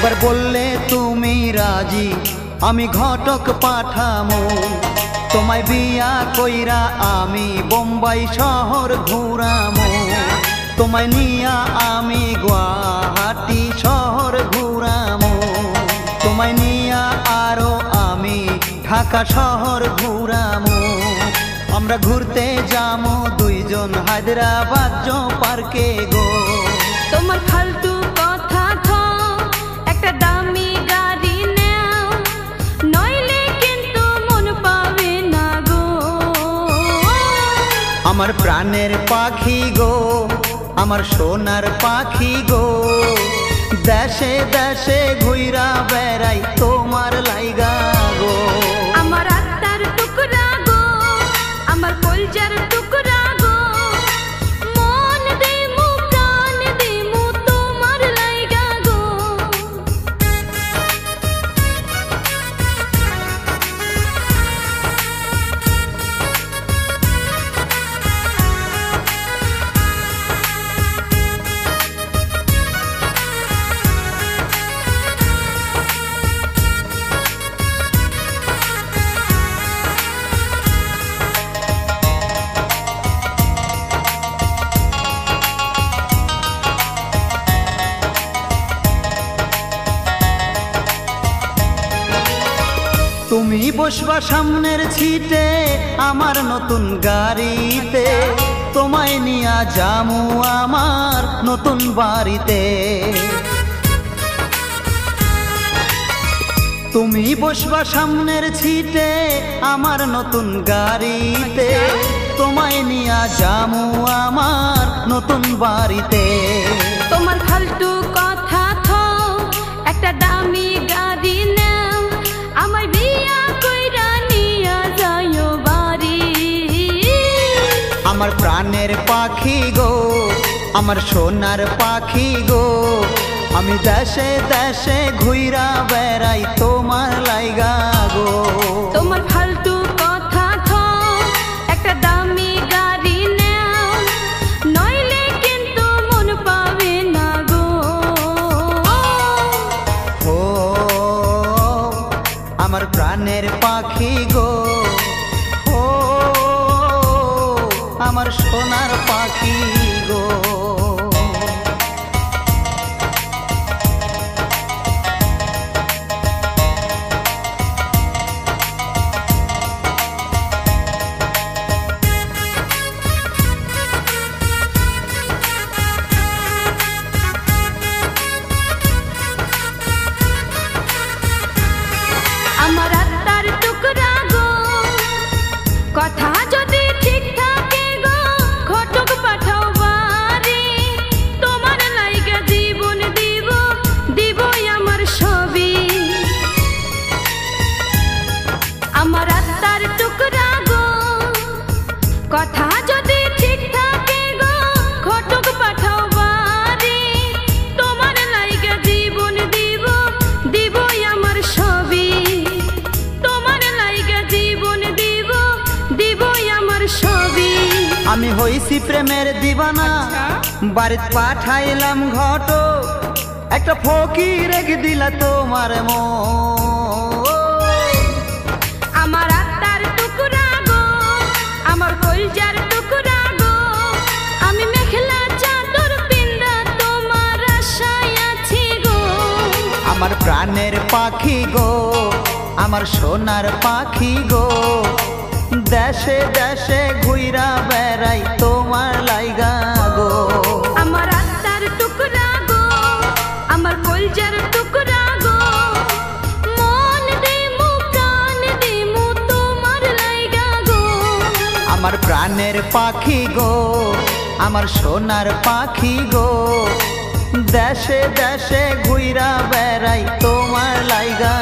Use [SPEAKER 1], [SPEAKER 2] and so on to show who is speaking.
[SPEAKER 1] একবার বললে তুমি রাজি আমি ঘটক পাঠামো তোমায় বিয়া কইরা আমি বোম্বাই শহর ঘুরামো তোমায় নিয়া আমি গুয়াহাটি শহর ঘুরামো তোমায় নিয়া আরো আমি ঢাকা শহর ঘুরামো আমরা ঘুরতে যামো দুইজন হায়দ্রাবাদ পার্কে গো
[SPEAKER 2] তোমার ফালতু কথা থাও একটা দামি গাড়ি নাও নইলে কিন্তু মন পাবে না গো
[SPEAKER 1] আমার প্রাণের পাখি গো আমার সোনার পাখি গো দেশে দেশে ঘুইরা বেড়াই তোমার লাইগা গো
[SPEAKER 2] আমার আত্মার টুকরা গো আমার কলজার টুকরা গো মন দিমু প্রাণ দিমু তোমার লাইগা গো
[SPEAKER 1] তুমি বসবা সামনের সিটে আমার নতুন গাড়িতে তোমায় নিয়া যামু আমার নতুন বাড়িতে তুমি বসবা সামনের সিটে আমার নতুন গাড়িতে তোমায় নিয়া যামু আমার নতুন বাড়িতে
[SPEAKER 2] তোমার ফালতু কথা থাও একটা দামি গাড়ি নাও আমার বিয়া কইরা নিয়া যাইও বাড়ি
[SPEAKER 1] আমার প্রাণের পাখি গো আমার সোনার পাখি গো আমি দেশে দেশে ঘুইরা বেড়াই তোমার লাইগা গো
[SPEAKER 2] তোমার ফালতু কথা থাও একটা দামি গাড়ি নাও নইলে কিন্তু মন পাবে না গো
[SPEAKER 1] ও আমার প্রাণের পাখি গো ও আমার সোনার পাখি গো
[SPEAKER 2] আমার আত্মার টুকরা গো কথা যদি ঠিক থাকে গো ঘটক পাঠাও বাড়ি তোমার লাইগা জীবন দিব দিবই আমার সবই আমার আত্মার টুকরা গো কথা যদি ঠিক থাকে গো ঘটক পাঠাও বাড়ি তোমার লাইগা জীবন দিব দিবই আমার সবই তোমার লাইগা জীবন দিব দিবই আমার সবই
[SPEAKER 1] আমি হইছি প্রেমের দিবানা বাড়িত পাঠাইলাম ঘটক একটা ফকির রেখে দিলা তোমার মন
[SPEAKER 2] আমার আত্মার টুকরা গো আমার কলজার টুকরা গো আমি মেখলা চাদর পিন্দা তোমার আশায় আছি গো
[SPEAKER 1] আমার প্রাণের পাখি গো আমার সোনার পাখি গো দেশে দেশে ঘুইরা বেড়াই তোমার লাইগা গো
[SPEAKER 2] আমার আত্মার টুকরা গো আমার কলজার টুকরা গো মন দিমু প্রাণ দিমু তোমার লাইগা গো
[SPEAKER 1] আমার প্রাণের পাখি গো আমার সোনার পাখি গো দেশে দেশে ঘুইরা বেড়াই তোমার লাইগা